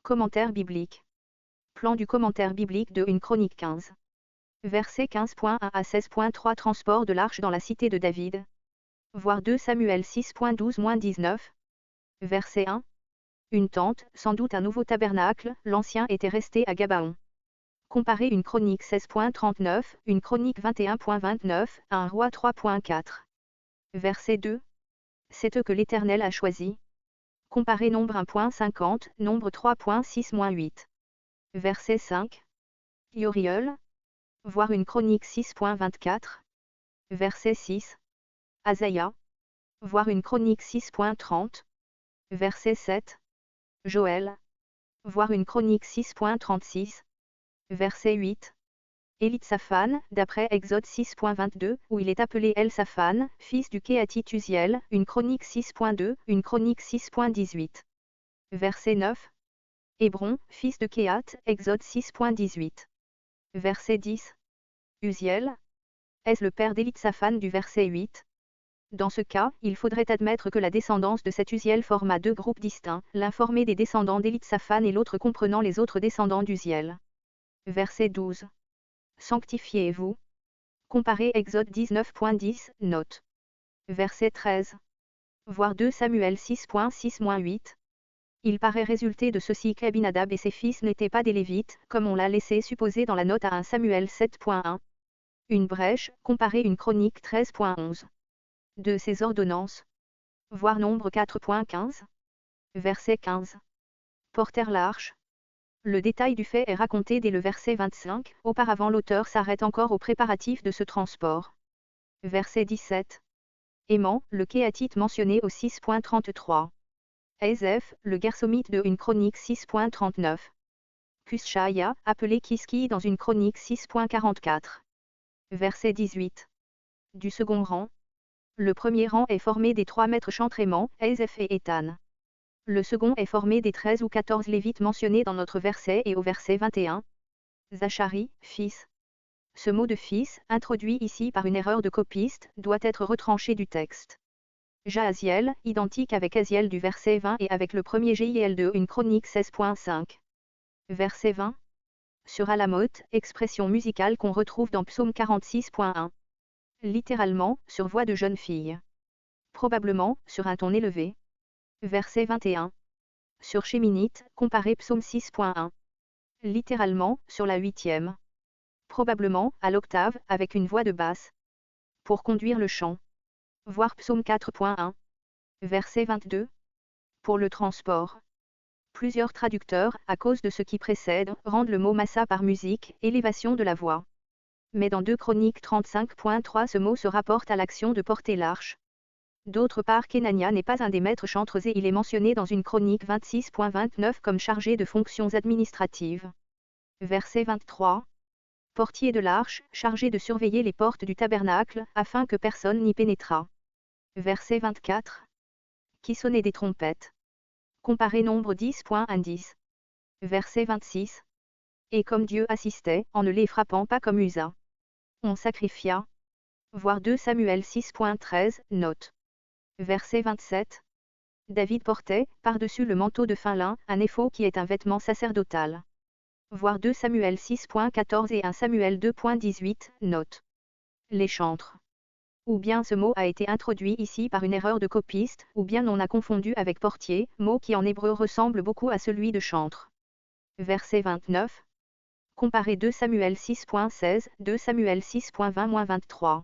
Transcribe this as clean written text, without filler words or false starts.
Commentaire biblique. Plan du commentaire biblique de 1 Chronique 15. Versets 15.1 à 16.3 Transport de l'arche dans la cité de David. Voir 2 Samuel 6.12-19. Verset 1. Une tente, sans doute un nouveau tabernacle, l'ancien était resté à Gabaon. Comparer 1 Chronique 16.39, 1 Chronique 21.29, à 1 Roi 3.4. Verset 2. C'est eux que l'Éternel a choisi. Comparer Nombre 1.50, Nombre 3.6-8. Verset 5. Yoriel. Voir 1 Chronique 6.24. Verset 6. Asaïa. Voir 1 Chronique 6.30. Verset 7. Joël. Voir 1 Chronique 6.36. Verset 8. Élitsaphan, d'après Exode 6.22, où il est appelé Elsaphan, fils du Kéhatite Uziel, 1 Chronique 6.2, 1 Chronique 6.18. Verset 9. Hébron, fils de Kéhat, Exode 6.18. Verset 10. Uziel. Est-ce le père d'Élitsaphan du verset 8? Dans ce cas, il faudrait admettre que la descendance de cet Uziel forma deux groupes distincts, l'un formé des descendants d'Élitsaphan et l'autre comprenant les autres descendants d'Uziel. Verset 12. Sanctifiez-vous. Comparez Exode 19.10, note. Verset 13. Voir 2 Samuel 6.6-8. Il paraît résulter de ceci qu'Abinadab et ses fils n'étaient pas des Lévites, comme on l'a laissé supposer dans la note à 1 Samuel 7.1. Une brèche, comparez 1 Chronique 13.11. De ces ordonnances. Voir Nombre 4.15. Verset 15. Portèrent l'arche. Le détail du fait est raconté dès le verset 25, auparavant l'auteur s'arrête encore aux préparatifs de ce transport. Verset 17. Éman, le Kéhatite mentionné au 6.33. Ézeph, le Gersomite de 1 Chronique 6.39. Cushaya, appelé Kiski dans 1 Chronique 6.44. Verset 18. Du second rang. Le premier rang est formé des 3 maîtres chantres Éman, Ézeph et Étan. Le second est formé des 13 ou 14 Lévites mentionnés dans notre verset et au verset 21. Zachari, fils. Ce mot de fils, introduit ici par une erreur de copiste, doit être retranché du texte. Jahaziel, identique avec Aziel du verset 20 et avec le premier Jéhiel de 1 Chronique 16.5. Verset 20. Sur Alamoth, expression musicale qu'on retrouve dans Psaume 46.1. Littéralement, sur voix de jeune fille. Probablement, sur un ton élevé. Verset 21. Sur Chéminite, comparé Psaume 6.1. Littéralement, sur la 8e. Probablement, à l'octave, avec une voix de basse. Pour conduire le chant. Voir Psaume 4.1. Verset 22. Pour le transport. Plusieurs traducteurs, à cause de ce qui précède, rendent le mot massa par musique, élévation de la voix. Mais dans 2 Chroniques 35.3 ce mot se rapporte à l'action de porter l'arche. D'autre part Kenania n'est pas un des maîtres chantres et il est mentionné dans 1 Chronique 26.29 comme chargé de fonctions administratives. Verset 23. Portier de l'arche, chargé de surveiller les portes du tabernacle, afin que personne n'y pénétrât. Verset 24. Qui sonnait des trompettes. Comparez Nombre 10.10. Verset 26. Et comme Dieu assistait, en ne les frappant pas comme Usa. On sacrifia. Voir 2 Samuel 6.13, note. Verset 27. David portait, par-dessus le manteau de fin lin, un éphod qui est un vêtement sacerdotal. Voir 2 Samuel 6.14 et 1 Samuel 2.18, note. Les chantres. Ou bien ce mot a été introduit ici par une erreur de copiste, ou bien on a confondu avec portier, mot qui en hébreu ressemble beaucoup à celui de chantre. Verset 29. Comparez 2 Samuel 6.16, 2 Samuel 6.20-23.